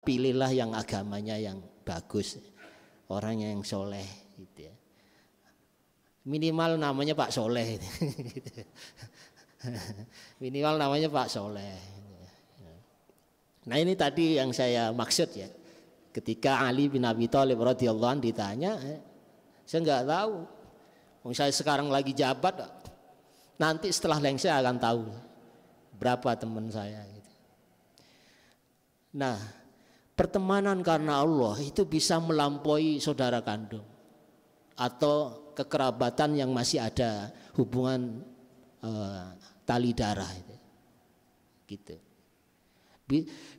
pilihlah yang agamanya yang bagus, orang yang soleh gitu ya. Minimal namanya Pak Soleh gitu. Minimal namanya Pak Soleh. Nah ini tadi yang saya maksud ya. Ketika Ali bin Abi Thalib radhiyallahu anhu ditanya, saya nggak tahu. Saya sekarang lagi jabat, nanti setelah lengser akan tahu berapa teman saya gitu. Nah, pertemanan karena Allah itu bisa melampaui saudara kandung atau kekerabatan yang masih ada hubungan tali darah itu. Gitu.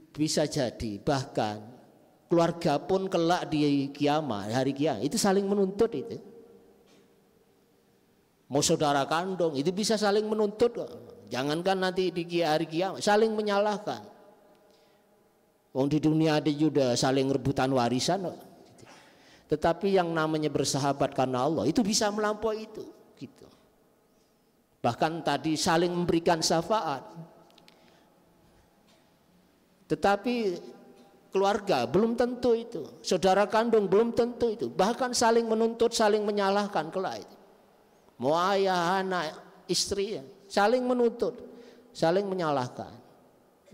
Bisa jadi bahkan keluarga pun kelak di kiamat, hari kiamat itu saling menuntut itu. Mau saudara kandung itu bisa saling menuntut. Jangankan nanti di hari kiamat, saling menyalahkan. Wong di dunia ada juga saling rebutan warisan. Tetapi yang namanya bersahabat karena Allah itu bisa melampaui itu, gitu. Bahkan tadi saling memberikan syafaat. Tetapi keluarga belum tentu itu, saudara kandung belum tentu itu. Bahkan saling menuntut, saling menyalahkan kelak itu. Mau ayah, anak, istri, saling menuntut, saling menyalahkan.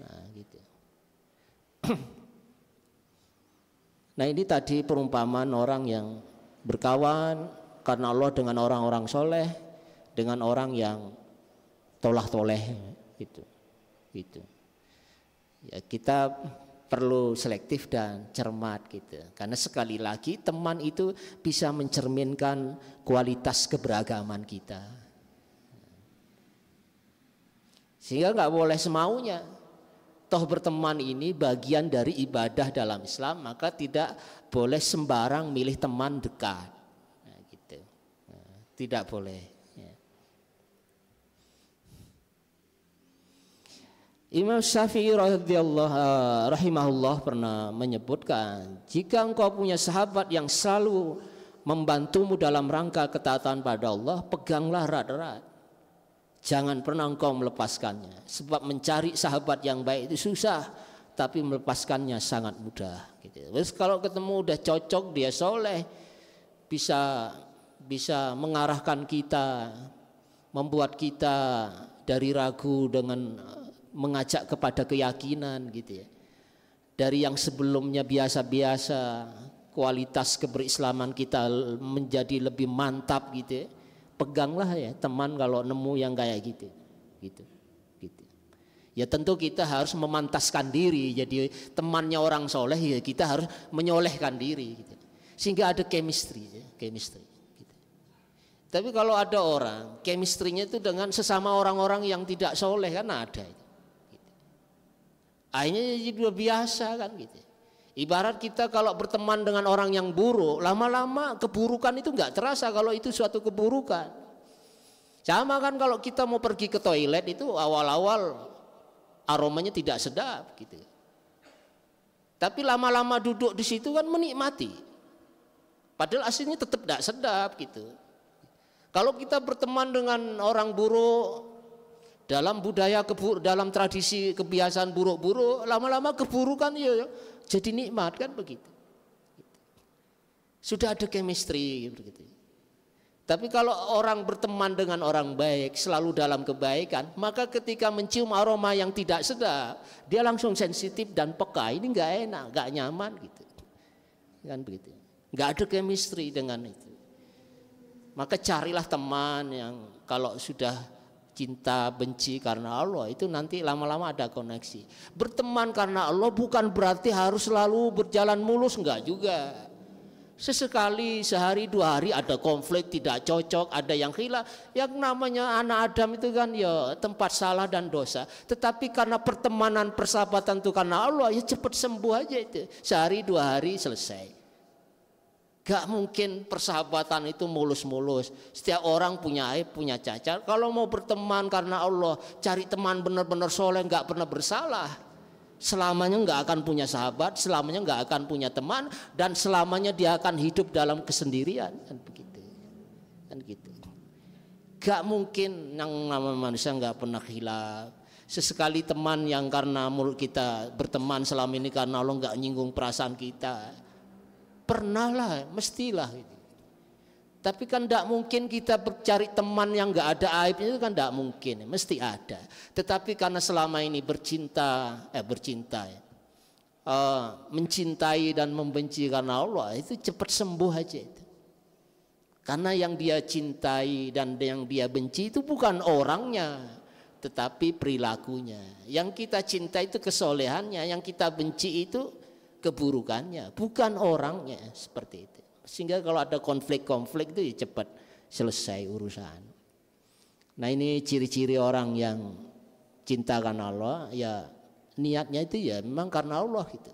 Nah, gitu. Nah ini tadi perumpamaan orang yang berkawan karena Allah dengan orang-orang soleh, dengan orang yang tolah-toleh gitu. Ya kita perlu selektif dan cermat gitu. Karena sekali lagi teman itu bisa mencerminkan kualitas keberagaman kita. Sehingga nggak boleh semaunya. Toh berteman ini bagian dari ibadah dalam Islam, maka tidak boleh sembarang milih teman dekat. Nah, gitu. Nah, tidak boleh. Ya. Imam Syafi'i rahimahullah pernah menyebutkan, jika engkau punya sahabat yang selalu membantumu dalam rangka ketaatan pada Allah, peganglah erat-erat. Jangan pernah engkau melepaskannya, sebab mencari sahabat yang baik itu susah, tapi melepaskannya sangat mudah. Gitu. Terus kalau ketemu udah cocok, dia soleh, bisa mengarahkan kita, membuat kita dari ragu dengan mengajak kepada keyakinan, gitu ya. Dari yang sebelumnya biasa-biasa, kualitas keberislaman kita menjadi lebih mantap, gitu ya. Peganglah ya teman kalau nemu yang kayak gitu. Ya tentu kita harus memantaskan diri jadi temannya orang soleh, ya kita harus menyolehkan diri gitu. Sehingga ada chemistry gitu. Tapi kalau ada orang chemistry-nya itu dengan sesama orang-orang yang tidak soleh kan ada itu. Gitu. Akhirnya jadi biasa kan gitu. Ibarat kita kalau berteman dengan orang yang buruk, lama-lama keburukan itu nggak terasa kalau itu suatu keburukan. Sama kan kalau kita mau pergi ke toilet itu awal-awal aromanya tidak sedap gitu. Tapi lama-lama duduk di situ kan menikmati. Padahal aslinya tetap tidak sedap gitu. Kalau kita berteman dengan orang buruk, dalam budaya dalam tradisi kebiasaan buruk-buruk, lama-lama keburukan ya jadi nikmat kan begitu. Sudah ada chemistry begitu. Tapi kalau orang berteman dengan orang baik, selalu dalam kebaikan, maka ketika mencium aroma yang tidak sedap, dia langsung sensitif dan peka. Ini nggak enak, nggak nyaman gitu. Kan begitu. Nggak ada chemistry dengan itu. Maka carilah teman yang kalau sudah cinta benci karena Allah itu nanti lama-lama ada koneksi. Berteman karena Allah bukan berarti harus selalu berjalan mulus, enggak juga. Sesekali sehari dua hari ada konflik tidak cocok, ada yang khilaf. Yang namanya anak Adam itu kan ya tempat salah dan dosa. Tetapi karena pertemanan persahabatan itu karena Allah ya cepat sembuh aja itu. Sehari dua hari selesai. Gak mungkin persahabatan itu mulus-mulus. Setiap orang punya aib, punya cacat. Kalau mau berteman karena Allah, cari teman benar-benar soleh, gak pernah bersalah. Selamanya gak akan punya sahabat, selamanya gak akan punya teman, dan selamanya dia akan hidup dalam kesendirian. Kan begitu. Kan gitu. Gak mungkin yang namanya manusia gak pernah khilaf. Sesekali teman yang karena mulut kita berteman selama ini karena Allah nggak nyinggung perasaan kita. Pernah lah, mestilah. Tapi kan tidak mungkin kita cari teman yang nggak ada aibnya, itu kan tidak mungkin, mesti ada. Tetapi karena selama ini mencintai dan membenci karena Allah, itu cepat sembuh aja itu. Karena yang dia cintai dan yang dia benci itu bukan orangnya, tetapi perilakunya. Yang kita cinta itu kesolehannya, yang kita benci itu keburukannya, bukan orangnya, seperti itu. Sehingga kalau ada konflik-konflik itu ya cepat selesai urusan. Nah ini ciri-ciri orang yang cinta karena Allah, ya niatnya itu ya memang karena Allah gitu.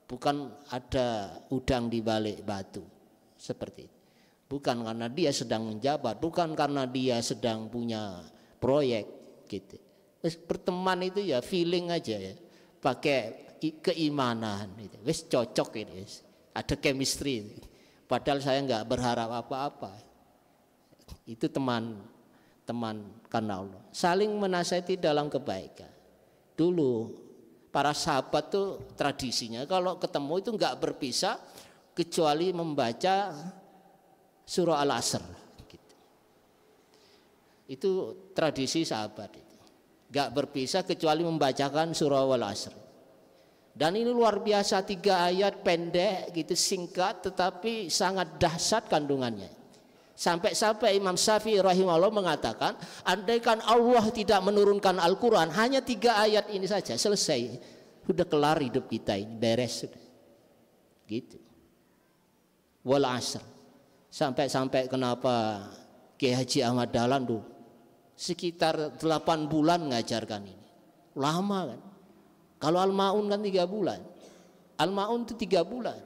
Bukan ada udang di balik batu, seperti itu. Bukan karena dia sedang menjabat, bukan karena dia sedang punya proyek gitu. Berteman itu ya feeling aja ya, pakai keimanan gitu. Wis cocok ini, ada chemistry. Padahal saya nggak berharap apa-apa. Itu teman karena Allah. Saling menasihati dalam kebaikan. Dulu para sahabat tuh tradisinya kalau ketemu itu nggak berpisah kecuali membaca surah Al-Asr. Gitu. Itu tradisi sahabat itu. Nggak berpisah kecuali membacakan surah Al-Asr. Dan ini luar biasa, 3 ayat pendek gitu, singkat tetapi sangat dahsyat kandungannya. Sampai-sampai Imam Syafi'i rahimahullah mengatakan, andaikan Allah tidak menurunkan Al-Quran, hanya 3 ayat ini saja selesai, sudah kelar hidup kita ini, beres sudah. Gitu. Wal asr. Sampai-sampai kenapa Kiai Haji Ahmad Dahlan tuh sekitar 8 bulan ngajarkan ini, lama kan. Kalau Al-Ma'un kan 3 bulan. Al-Ma'un itu 3 bulan.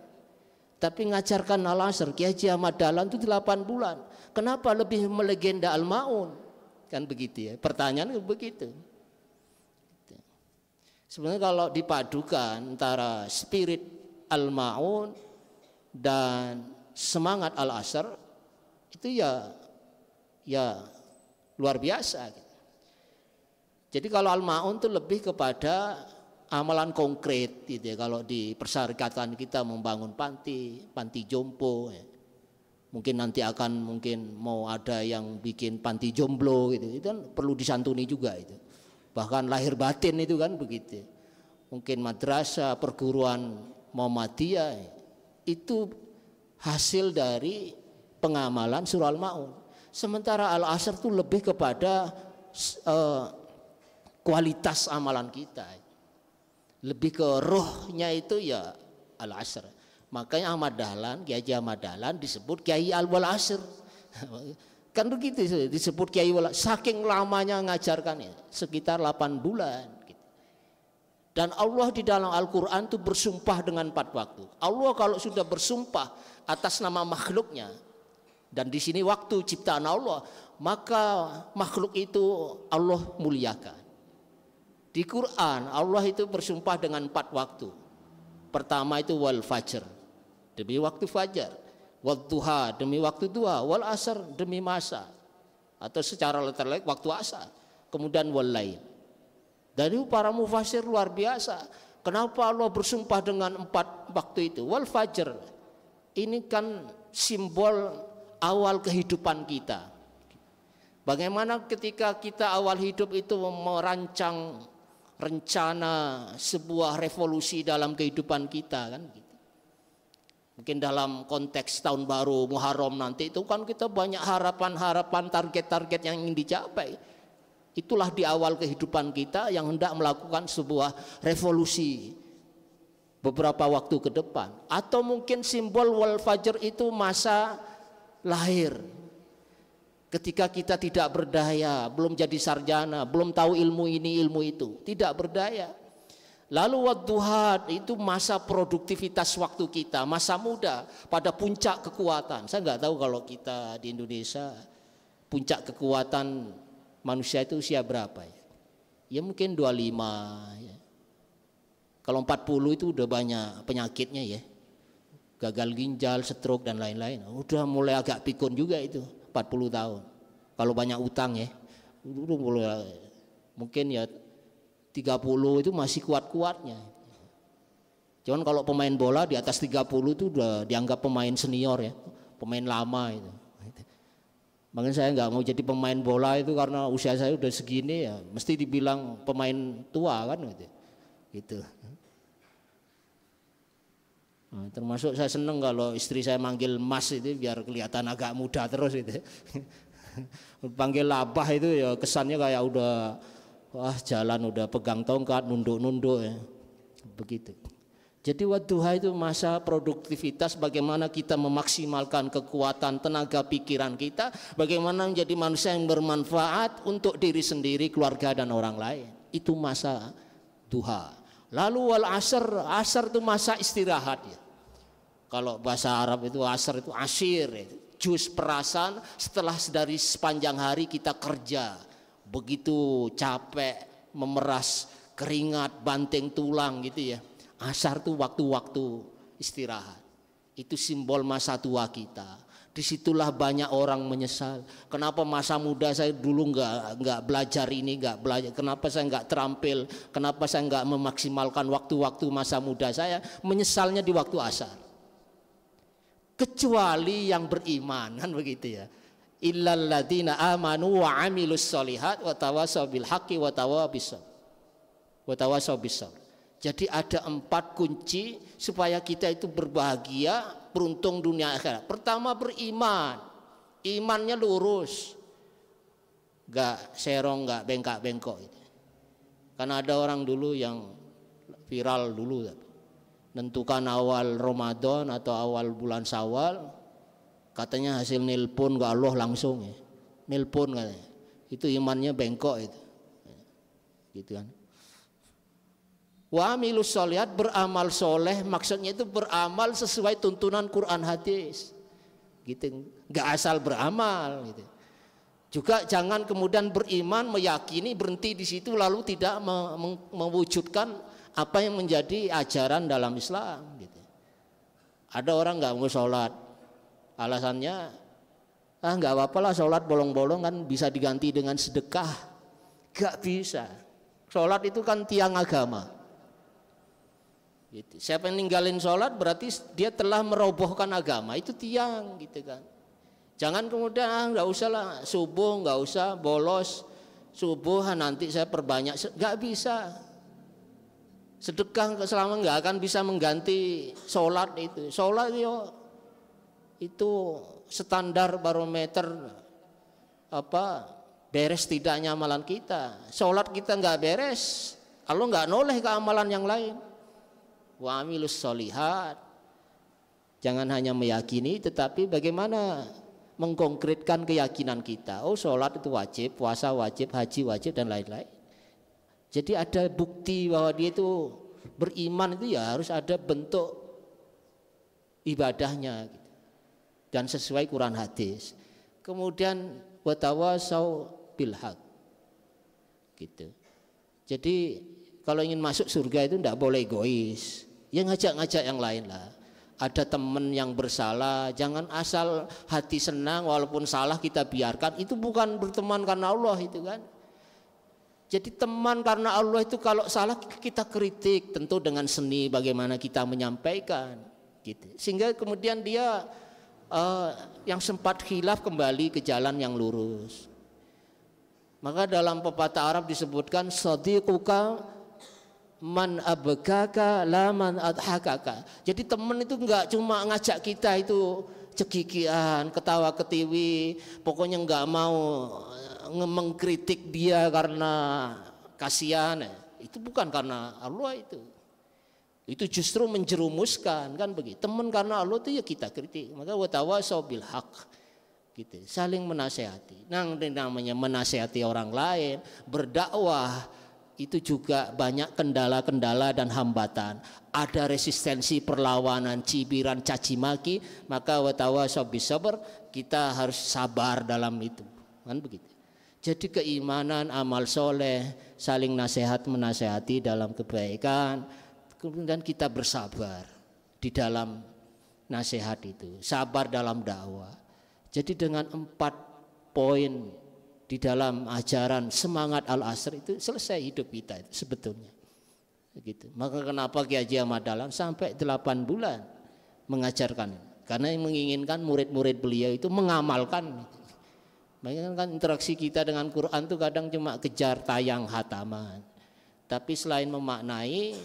Tapi ngajarkan Al-Asr, Kiai Haji Ahmad Dahlan itu 8 bulan. Kenapa lebih melegenda Al-Ma'un? Kan begitu ya. Pertanyaan begitu. Sebenarnya kalau dipadukan antara spirit Al-Ma'un dan semangat Al-Asr, itu ya luar biasa. Jadi kalau Al-Ma'un itu lebih kepada amalan konkret gitu ya. Kalau di persyarikatan kita membangun panti jompo ya. Mungkin nanti akan mau ada yang bikin panti jomblo gitu. Itu kan perlu disantuni juga itu. Bahkan lahir batin itu kan begitu. Mungkin madrasah, perguruan Muhammadiyah itu hasil dari pengamalan surah Al-Ma'un. Sementara Al-Asr itu lebih kepada kualitas amalan kita. Lebih ke rohnya itu ya Al-Asr. Makanya Ahmad Dahlan, Kiai Ahmad Dahlan disebut Kiai Al-Asr. Kan begitu disebut Kiai Al-Asr. Saking lamanya ngajarkan sekitar 8 bulan. Dan Allah di dalam Al-Quran itu bersumpah dengan 4 waktu. Allah kalau sudah bersumpah atas nama makhluknya, dan di sini waktu ciptaan Allah, maka makhluk itu Allah muliakan. Di Quran Allah itu bersumpah dengan 4 waktu. Pertama itu wal fajr, demi waktu fajar, wal duha, demi waktu duha, wal asr, demi masa, atau secara letterlek waktu asar. Kemudian wal lail. Dari para mufasir luar biasa. Kenapa Allah bersumpah dengan 4 waktu itu? Wal fajr, ini kan simbol awal kehidupan kita. Bagaimana ketika kita awal hidup itu merancang rencana sebuah revolusi dalam kehidupan kita kan gitu. Mungkin dalam konteks tahun baru Muharram nanti itu kan kita banyak harapan-harapan, target-target yang ingin dicapai. Itulah di awal kehidupan kita yang hendak melakukan sebuah revolusi beberapa waktu ke depan. Atau mungkin simbol wal fajr itu masa lahir. Ketika kita tidak berdaya, belum jadi sarjana, belum tahu ilmu ini, ilmu itu, tidak berdaya. Lalu wadduha itu masa produktivitas waktu kita, masa muda, pada puncak kekuatan. Saya nggak tahu kalau kita di Indonesia puncak kekuatan manusia itu usia berapa ya? Ya mungkin 25 ya. Kalau 40 itu udah banyak penyakitnya ya. Gagal ginjal, stroke dan lain-lain. Udah mulai agak pikun juga itu. 40 tahun. Kalau banyak utang ya, mungkin ya 30 itu masih kuat-kuatnya. Cuman kalau pemain bola di atas 30 itu udah dianggap pemain senior ya, pemain lama itu. Makanya saya nggak mau jadi pemain bola itu karena usia saya udah segini ya, mesti dibilang pemain tua kan gitu. Nah, termasuk saya seneng kalau istri saya manggil Mas itu biar kelihatan agak muda terus gitu. Panggil Abah itu ya kesannya kayak udah wah jalan udah pegang tongkat nunduk-nunduk ya. Begitu. Jadi wadduha itu masa produktivitas, bagaimana kita memaksimalkan kekuatan tenaga pikiran kita, bagaimana menjadi manusia yang bermanfaat untuk diri sendiri, keluarga dan orang lain. Itu masa duha. Lalu wal asr, asr itu masa istirahat ya. Kalau bahasa Arab itu asr itu asyir, jus perasan setelah dari sepanjang hari kita kerja. Begitu capek, memeras keringat, banting tulang gitu ya. Asar itu waktu-waktu istirahat. Itu simbol masa tua kita. Disitulah banyak orang menyesal. Kenapa masa muda saya dulu nggak belajar ini, nggak belajar. Kenapa saya nggak terampil? Kenapa saya nggak memaksimalkan waktu-waktu masa muda saya? Menyesalnya di waktu asar. Kecuali yang beriman, kan begitu ya. Illal ladzina amanu wa amilus solihat wa tawasaw bil haqqi wa tawasaw bis sabr. Jadi ada 4 kunci supaya kita itu berbahagia, beruntung dunia akhirat. Pertama beriman, imannya lurus, gak serong, gak bengkak-bengkok. Karena ada orang dulu yang viral dulu, nentukan awal Ramadan atau awal bulan Syawal, katanya hasil nelpon ke Allah langsung ya, nelpon katanya, itu imannya bengkok itu, gitu kan. Wa amilus sholihat, beramal soleh, maksudnya itu beramal sesuai tuntunan Quran hadis, gitu. Nggak asal beramal, gitu. Juga jangan kemudian beriman, meyakini, berhenti di situ lalu tidak mewujudkan apa yang menjadi ajaran dalam Islam, gitu. Ada orang nggak mau sholat, alasannya nggak apa-apa lah sholat bolong-bolong kan bisa diganti dengan sedekah. Nggak bisa. Sholat itu kan tiang agama. Gitu. Siapa yang ninggalin sholat berarti dia telah merobohkan agama, itu tiang gitu kan. Jangan kemudian nggak usah lah subuh, nggak usah bolos subuh nanti saya perbanyak, nggak bisa. Sedekah selama nggak akan bisa mengganti sholat itu. Sholat itu standar barometer apa beres tidaknya amalan kita. Sholat kita nggak beres, Allah nggak noleh ke amalan yang lain. Wa amilus sholihat, jangan hanya meyakini tetapi bagaimana mengkonkretkan keyakinan kita. Oh sholat itu wajib, puasa wajib, haji wajib dan lain-lain. Jadi ada bukti bahwa dia itu beriman itu ya harus ada bentuk ibadahnya gitu. Dan sesuai Quran hadis. Kemudian watawasaw bil haq gitu. Jadi kalau ingin masuk surga itu tidak boleh egois. Ya ngajak-ngajak yang lain lah. Ada teman yang bersalah, jangan asal hati senang walaupun salah kita biarkan. Itu bukan berteman karena Allah itu kan. Jadi teman karena Allah itu kalau salah kita kritik, tentu dengan seni bagaimana kita menyampaikan gitu. Sehingga kemudian dia yang sempat khilaf kembali ke jalan yang lurus. Maka dalam pepatah Arab disebutkan sadiquka man abgaka la man adhakaka. Jadi teman itu enggak cuma ngajak kita itu cekikian, ketawa ketiwi, pokoknya enggak mau mengkritik dia karena kasihan. Itu bukan karena Allah itu. Itu justru menjerumuskan kan begitu. Teman karena Allah itu ya kita kritik. Maka watawasaw bil haq. Gitu, saling menasehati. Namanya menasehati orang lain, berdakwah itu juga banyak kendala-kendala dan hambatan. Ada resistensi, perlawanan, cibiran, caci maki, maka watawasaw bis sabr, kita harus sabar dalam itu. Kan begitu. Jadi keimanan, amal soleh, saling nasihat menasehati dalam kebaikan, kemudian kita bersabar di dalam nasihat itu, sabar dalam dakwah. Jadi dengan 4 poin di dalam ajaran semangat Al-Asr itu selesai hidup kita itu sebetulnya. Begitu. Maka kenapa Ki Haji Ahmad Dahlan sampai 8 bulan mengajarkan? Karena yang menginginkan murid-murid beliau itu mengamalkan. Makanya kan interaksi kita dengan Quran itu kadang cuma kejar tayang hataman. Tapi selain memaknai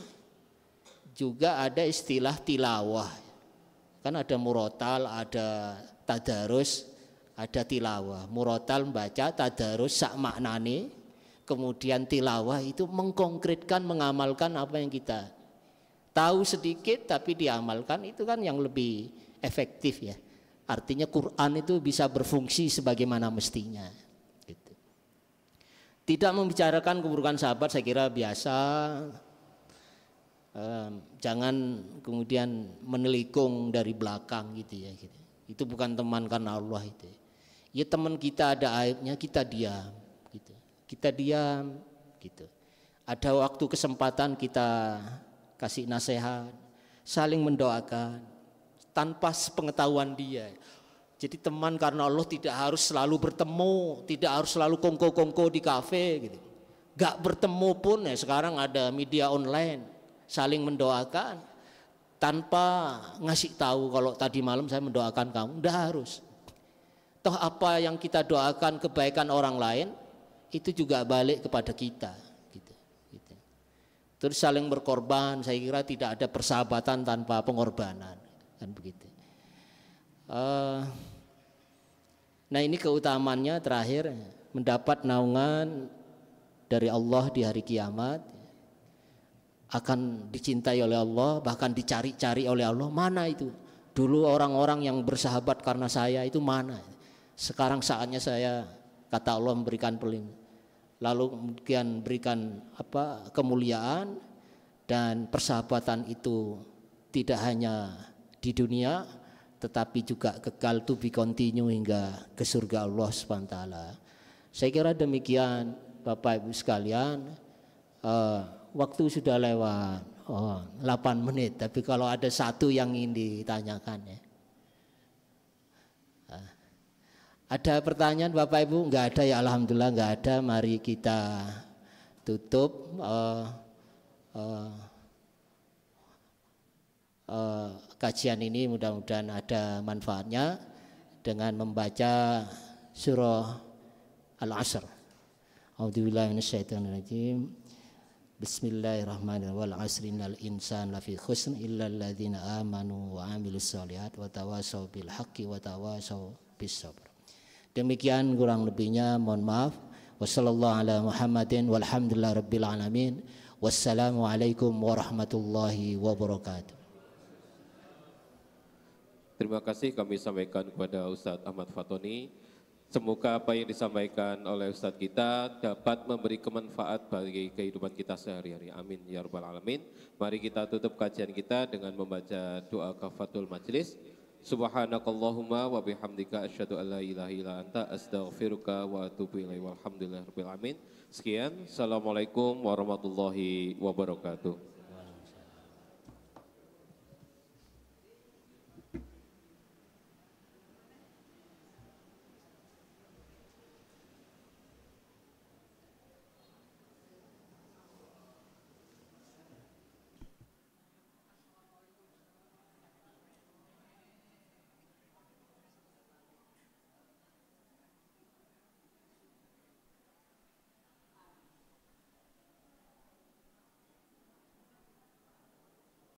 juga ada istilah tilawah. Kan ada murotal, ada tadarus, ada tilawah. Murotal membaca, tadarus sak maknane. Kemudian tilawah itu mengkonkretkan, mengamalkan apa yang kita tahu sedikit tapi diamalkan, itu kan yang lebih efektif ya. Artinya Quran itu bisa berfungsi sebagaimana mestinya. Gitu. Tidak membicarakan keburukan sahabat saya kira biasa. Jangan kemudian menelikung dari belakang gitu ya. Gitu. Itu bukan teman karena Allah itu. Ya teman kita ada aibnya kita diam. Gitu. Kita diam gitu. Ada waktu kesempatan kita kasih nasihat, saling mendoakan tanpa sepengetahuan dia. Jadi teman karena Allah tidak harus selalu bertemu, tidak harus selalu kongko-kongko di kafe gitu. Gak bertemu pun ya sekarang ada media online, saling mendoakan tanpa ngasih tahu kalau tadi malam saya mendoakan kamu, enggak harus. Toh apa yang kita doakan kebaikan orang lain itu juga balik kepada kita gitu. Terus saling berkorban, saya kira tidak ada persahabatan tanpa pengorbanan kan begitu. Nah ini keutamaannya terakhir, mendapat naungan dari Allah di hari kiamat, akan dicintai oleh Allah, bahkan dicari-cari oleh Allah. Mana itu dulu orang-orang yang bersahabat karena saya itu mana? Sekarang saatnya saya, kata Allah, memberikan pelindung. Lalu kemudian berikan kemuliaan dan persahabatan itu tidak hanya di dunia tetapi juga kekal to be continue hingga ke surga Allah SWT. Saya kira demikian Bapak Ibu sekalian. Waktu sudah lewat 8 menit, tapi kalau ada satu yang ingin ditanyakan ya. Ada pertanyaan Bapak Ibu? Enggak ada ya, alhamdulillah enggak ada. Mari kita tutup kajian ini, mudah-mudahan ada manfaatnya dengan membaca surah Al-Asr. A'udzubillahi minasyaitonirrajim. Bismillahirrahmanirrahim. Wal 'asri innal insana lafi khusr illa alladzina amanu wa 'amilus shalihat wa tawassaw bil haqqi wa tawassaw bis sabr. Demikian kurang lebihnya, mohon maaf. Wassallallahu ala Muhammadin walhamdulillah rabbil alamin. Wassalamualaikum warahmatullahi wabarakatuh. Terima kasih kami sampaikan kepada Ustadz Ahmad Fatoni. Semoga apa yang disampaikan oleh Ustadz kita dapat memberi kemanfaat bagi kehidupan kita sehari-hari. Amin ya rabbal alamin. Mari kita tutup kajian kita dengan membaca doa kafatul majlis. Subhanakallahumma wa bihamdika asyhadu an la ilaha illa anta astaghfiruka wa atubu ilaik. Walhamdulillahirabbil alamin. Sekian, assalamualaikum warahmatullahi wabarakatuh.